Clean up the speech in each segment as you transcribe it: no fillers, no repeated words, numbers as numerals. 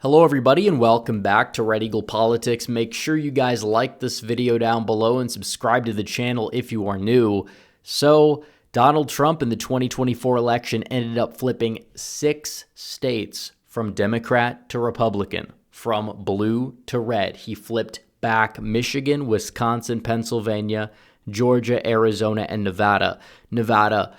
Hello everybody and welcome back to Red Eagle Politics. Make sure you guys like this video down below and subscribe to the channel if you are new. So, Donald Trump in the 2024 election ended up flipping 6 states from Democrat to Republican, from blue to red. He flipped back Michigan, Wisconsin, Pennsylvania, Georgia, Arizona, and Nevada. Nevada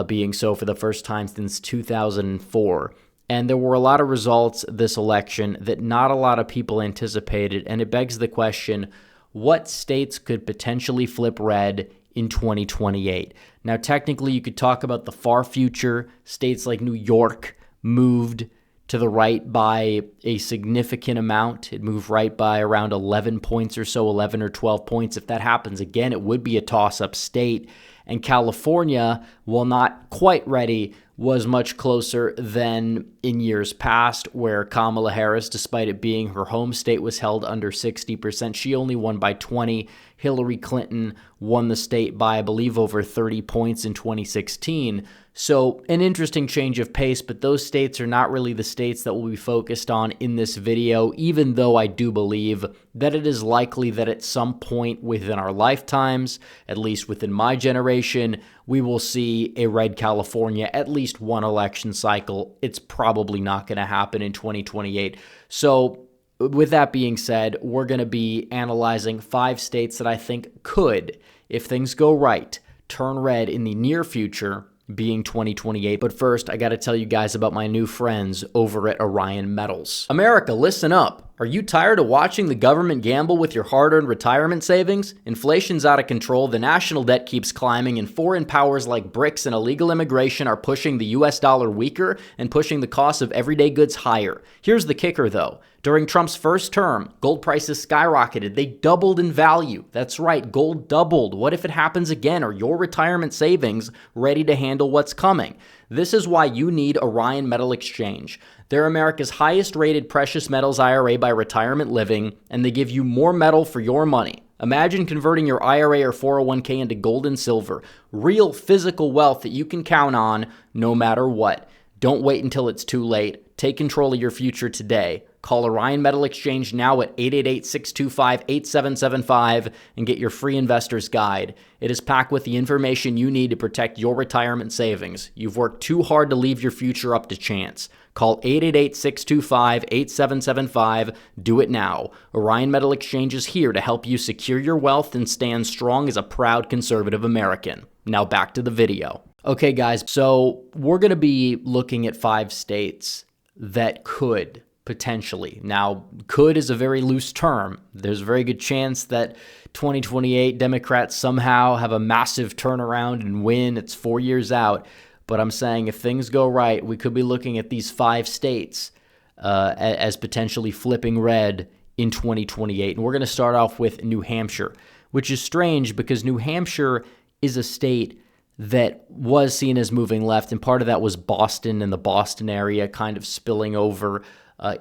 being so for the first time since 2004. And there were a lot of results this election that not a lot of people anticipated, and it begs the question, what states could potentially flip red in 2028? Now, technically, you could talk about the far future. States like New York moved to the right by a significant amount. It moved right by around 11 points or so, 11 or 12 points. If that happens again, it would be a toss-up state. And California, while not quite ready, was much closer than in years past, where Kamala Harris, despite it being her home state, was held under 60%. She only won by 20. Hillary Clinton won the state by, I believe, over 30 points in 2016. So an interesting change of pace, but those states are not really the states that we'll be focused on in this video, even though I do believe that it is likely that at some point within our lifetimes, at least within my generation, we will see a red California at least one election cycle. It's probably not going to happen in 2028. So with that being said, we're going to be analyzing 5 states that I think could, if things go right, turn red in the near future, being 2028. But first, I got to tell you guys about my new friends over at Orion Metals. America, listen up. Are you tired of watching the government gamble with your hard-earned retirement savings? Inflation's out of control, the national debt keeps climbing, and foreign powers like BRICS and illegal immigration are pushing the US dollar weaker and pushing the cost of everyday goods higher. Here's the kicker, though. During Trump's first term, gold prices skyrocketed. They doubled in value. That's right, gold doubled. What if it happens again? Are your retirement savings ready to handle what's coming? This is why you need Orion Metal Exchange. They're America's highest rated precious metals IRA by Retirement Living, and they give you more metal for your money. Imagine converting your IRA or 401k into gold and silver, real physical wealth that you can count on no matter what. Don't wait until it's too late. Take control of your future today. Call Orion Metal Exchange now at 888-625-8775 and get your free investor's guide. It is packed with the information you need to protect your retirement savings. You've worked too hard to leave your future up to chance. Call 888-625-8775. Do it now. Orion Metal Exchange is here to help you secure your wealth and stand strong as a proud conservative American. Now back to the video. Okay, guys, so we're going to be looking at 5 states that could potentially. Now, could is a very loose term. There's a very good chance that 2028 Democrats somehow have a massive turnaround and win. It's 4 years out. But I'm saying if things go right, we could be looking at these 5 states as potentially flipping red in 2028. And we're going to start off with New Hampshire, which is strange because New Hampshire is a state that was seen as moving left, and part of that was Boston and the Boston area kind of spilling over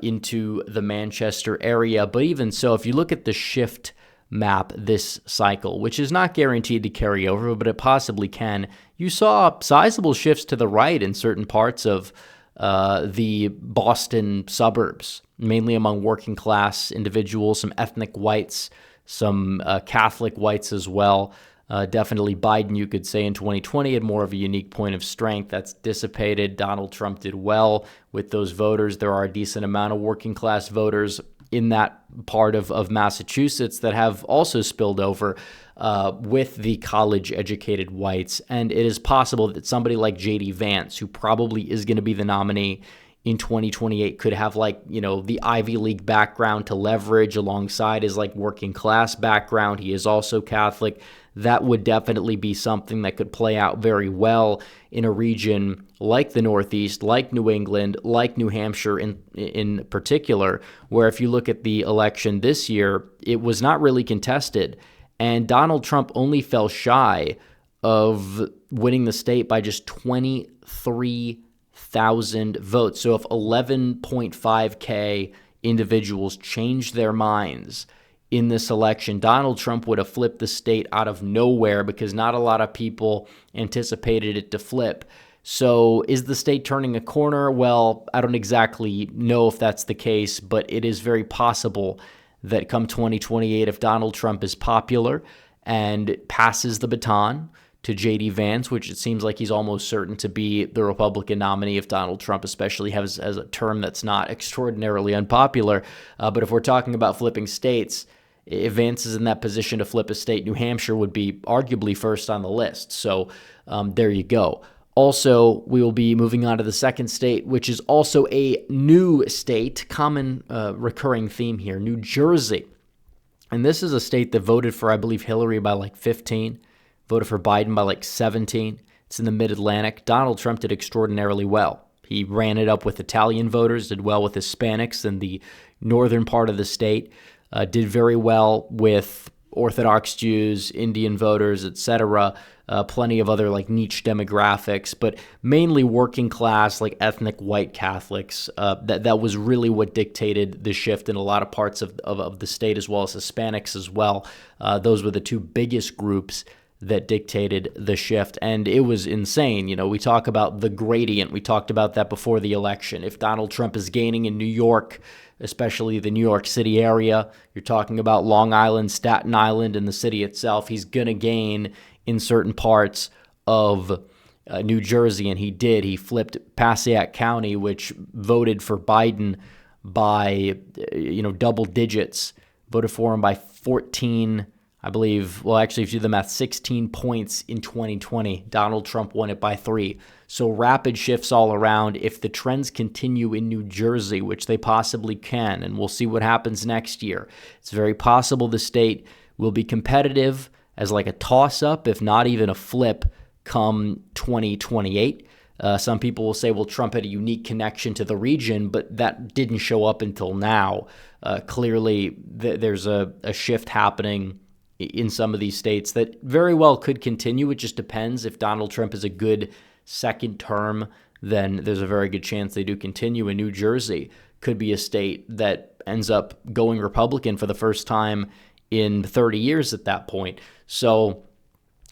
into the Manchester area. But even so, if you look at the shift map this cycle, which is not guaranteed to carry over, but it possibly can, you saw sizable shifts to the right in certain parts of the Boston suburbs, mainly among working class individuals, some ethnic whites, some Catholic whites as well. Definitely Biden, you could say, in 2020 had more of a unique point of strength. That's dissipated. Donald Trump did well with those voters. There are a decent amount of working class voters in that part of Massachusetts that have also spilled over with the college-educated whites. And it is possible that somebody like J.D. Vance, who probably is going to be the nominee in 2028, could have the Ivy League background to leverage alongside his working class background. He is also Catholic. That would definitely be something that could play out very well in a region like the Northeast, like New England, like New Hampshire in particular, where if you look at the election this year, it was not really contested. And Donald Trump only fell shy of winning the state by just 23,000 votes. So if 11.5K individuals changed their minds in this election, Donald Trump would have flipped the state out of nowhere because not a lot of people anticipated it to flip. So is the state turning a corner? Well, I don't exactly know if that's the case, but it is very possible that come 2028, if Donald Trump is popular and passes the baton to J.D. Vance, which it seems like he's almost certain to be the Republican nominee if Donald Trump especially has a term that's not extraordinarily unpopular. But if we're talking about flipping states, if Vance is in that position to flip a state, New Hampshire would be arguably first on the list. So there you go. Also, we will be moving on to the second state, which is also a new state, common recurring theme here, New Jersey. And this is a state that voted for, I believe, Hillary by like 15, voted for Biden by like 17. It's in the mid-Atlantic. Donald Trump did extraordinarily well. He ran it up with Italian voters, did well with Hispanics in the northern part of the state, did very well with Orthodox Jews, Indian voters, etc., plenty of other like niche demographics, but mainly working class, like ethnic white Catholics. That was really what dictated the shift in a lot of parts of the state, as well as Hispanics as well. Those were the two biggest groups that dictated the shift, and it was insane. You know, we talk about the gradient. We talked about that before the election. If Donald Trump is gaining in New York, especially the New York City area, you're talking about Long Island, Staten Island, and the city itself, he's going to gain in certain parts of New Jersey, and he did. He flipped Passaic County, which voted for Biden by, double digits, voted for him by 14, I believe, well, actually, if you do the math, 16 points in 2020. Donald Trump won it by 3. So rapid shifts all around. If the trends continue in New Jersey, which they possibly can, and we'll see what happens next year, it's very possible the state will be competitive as like a toss-up, if not even a flip, come 2028. Some people will say, well, Trump had a unique connection to the region, but that didn't show up until now. Clearly, there's a shift happening in some of these states that very well could continue. It just depends. If Donald Trump is a good second term, then there's a very good chance they do continue. And New Jersey could be a state that ends up going Republican for the first time in 30 years at that point. So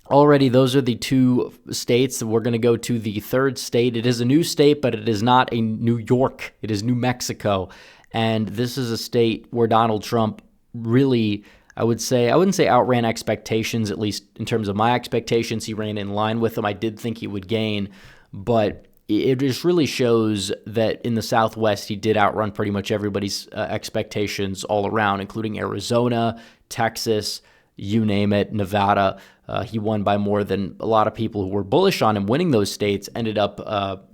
already those are the two states. We're going to go to the third state. It is a new state, but it is not a New York. It is New Mexico. And this is a state where Donald Trump really, I wouldn't say outran expectations, at least in terms of my expectations. He ran in line with them. I did think he would gain, but it just really shows that in the Southwest, he did outrun pretty much everybody's expectations all around, including Arizona, Texas, you name it, Nevada. He won by more than a lot of people who were bullish on him winning those states ended up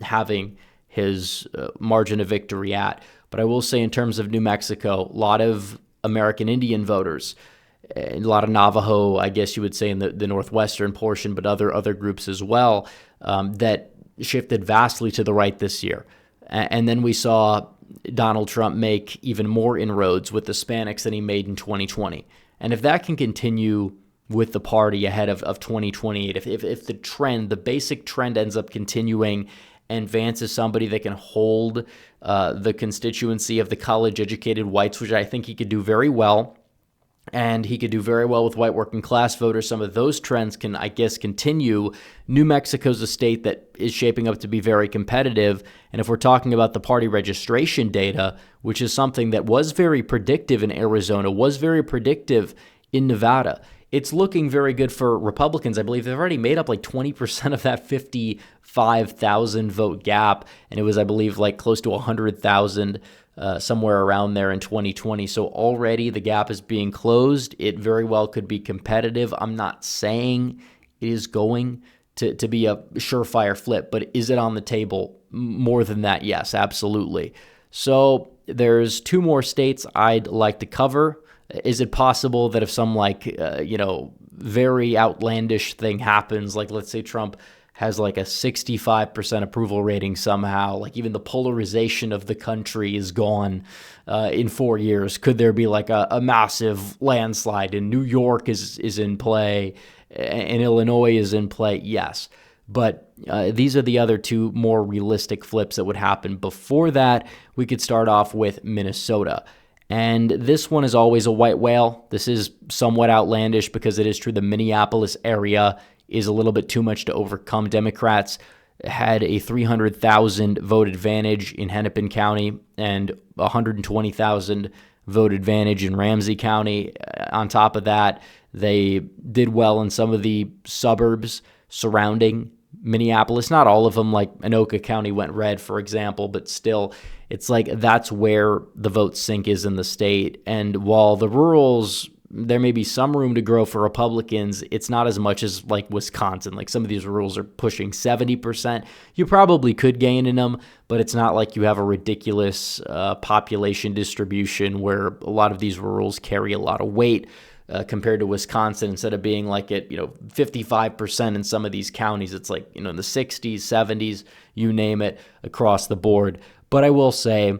having his margin of victory at. But I will say, in terms of New Mexico, a lot of American Indian voters, a lot of Navajo, I guess you would say, in the northwestern portion, but other groups as well, that shifted vastly to the right this year. And then we saw Donald Trump make even more inroads with Hispanics than he made in 2020. And if that can continue with the party ahead of 2028, if the trend, the basic trend ends up continuing, and Vance is somebody that can hold the constituency of the college-educated whites, which I think he could do very well, and he could do very well with white working class voters. Some of those trends can, I guess, continue. New Mexico's a state that is shaping up to be very competitive. And if we're talking about the party registration data, which is something that was very predictive in Arizona, was very predictive in Nevada, it's looking very good for Republicans. I believe they've already made up like 20% of that 55,000 vote gap. And it was, I believe, like close to 100,000 somewhere around there in 2020. So already the gap is being closed. It very well could be competitive. I'm not saying it is going to be a surefire flip, but is it on the table? More than that, yes, absolutely. So there's two more states I'd like to cover. Is it possible that if some very outlandish thing happens, like let's say Trump has like a 65% approval rating somehow, like even the polarization of the country is gone in 4 years, could there be like a massive landslide? And New York is in play, and Illinois is in play? Yes. But these are the other two more realistic flips that would happen. Before that, we could start off with Minnesota. And this one is always a white whale. This is somewhat outlandish because it is true the Minneapolis area is a little bit too much to overcome. Democrats had a 300,000 vote advantage in Hennepin County and 120,000 vote advantage in Ramsey County. On top of that, they did well in some of the suburbs surrounding Minneapolis. Not all of them, like Anoka County went red, for example, but still, it's like that's where the vote sink is in the state. And while the rurals, there may be some room to grow for Republicans, it's not as much as like Wisconsin. Like some of these rurals are pushing 70%. You probably could gain in them, but it's not like you have a ridiculous population distribution where a lot of these rurals carry a lot of weight. Compared to Wisconsin, instead of being like at 55% in some of these counties, it's like in the 60s, 70s, you name it, across the board. But I will say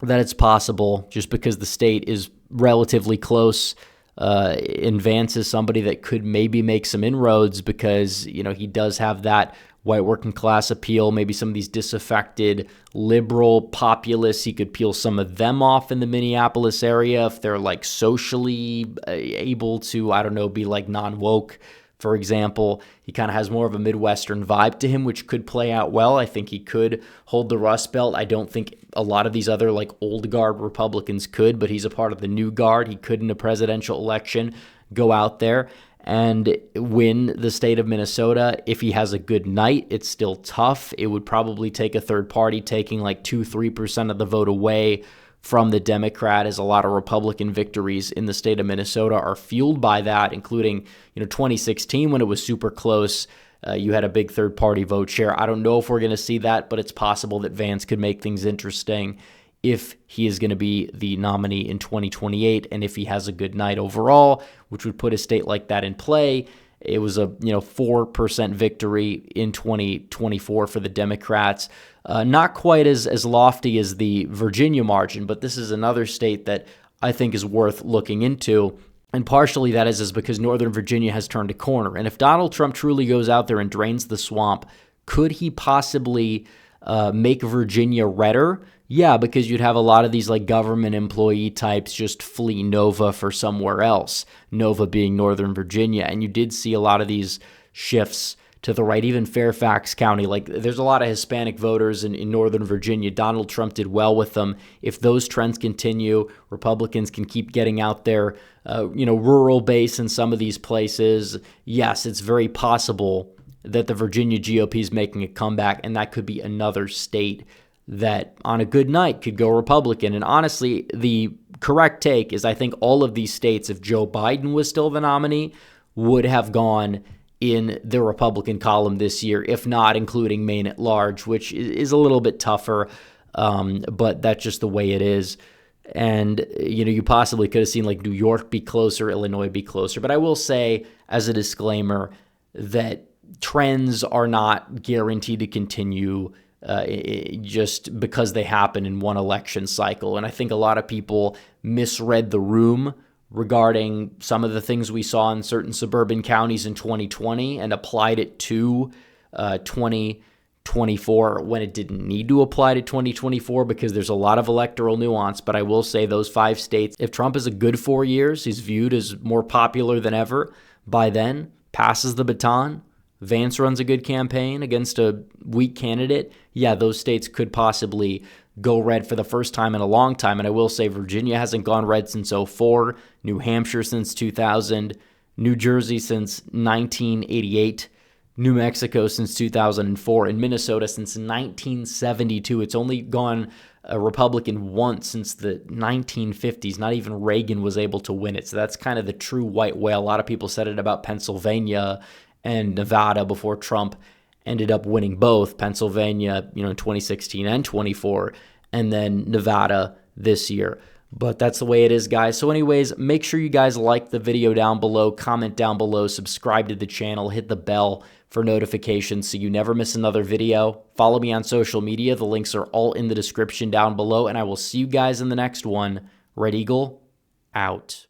that it's possible, just because the state is relatively close. And Vance is somebody that could maybe make some inroads because he does have that white working class appeal. Maybe some of these disaffected liberal populists, he could peel some of them off in the Minneapolis area if they're like socially able to, I don't know, be like non-woke, for example. He kind of has more of a Midwestern vibe to him, which could play out well. I think he could hold the Rust Belt. I don't think a lot of these other like old guard Republicans could, but he's a part of the new guard. He could, in a presidential election, go out there and win the state of Minnesota. If he has a good night, it's still tough. It would probably take a third party taking like 2-3% of the vote away from the Democrat, as a lot of Republican victories in the state of Minnesota are fueled by that, including 2016 when it was super close. You had a big third party vote share. I don't know if we're going to see that, but it's possible that Vance could make things interesting if he is going to be the nominee in 2028, and if he has a good night overall, which would put a state like that in play. It was a 4% victory in 2024 for the Democrats. Not quite as lofty as the Virginia margin, but this is another state that I think is worth looking into. And partially that is because Northern Virginia has turned a corner. And if Donald Trump truly goes out there and drains the swamp, could he possibly make Virginia redder? Yeah, because you'd have a lot of these like government employee types just flee Nova for somewhere else, Nova being Northern Virginia. And you did see a lot of these shifts to the right, even Fairfax County. Like there's a lot of Hispanic voters in Northern Virginia. Donald Trump did well with them. If those trends continue, Republicans can keep getting out there, rural base in some of these places. Yes, it's very possible that the Virginia GOP is making a comeback, and that could be another state that on a good night could go Republican. And honestly, the correct take is I think all of these states, if Joe Biden was still the nominee, would have gone in the Republican column this year, if not including Maine at large, which is a little bit tougher, but that's just the way it is. And, you possibly could have seen like New York be closer, Illinois be closer. But I will say, as a disclaimer, that trends are not guaranteed to continue just because they happen in one election cycle. And I think a lot of people misread the room regarding some of the things we saw in certain suburban counties in 2020 and applied it to 2024 when it didn't need to apply to 2024 because there's a lot of electoral nuance. But I will say those 5 states, if Trump is a good 4 years, he's viewed as more popular than ever by then, passes the baton, Vance runs a good campaign against a weak candidate, yeah, those states could possibly go red for the first time in a long time. And I will say Virginia hasn't gone red since 2004, New Hampshire since 2000, New Jersey since 1988, New Mexico since 2004, and Minnesota since 1972. It's only gone a Republican once since the 1950s. Not even Reagan was able to win it. So that's kind of the true white whale. A lot of people said it about Pennsylvania and Nevada before Trump ended up winning both. Pennsylvania, in 2016 and 24, and then Nevada this year. But that's the way it is, guys. So anyways, make sure you guys like the video down below, comment down below, subscribe to the channel, hit the bell for notifications so you never miss another video. Follow me on social media. The links are all in the description down below, and I will see you guys in the next one. Red Eagle, out.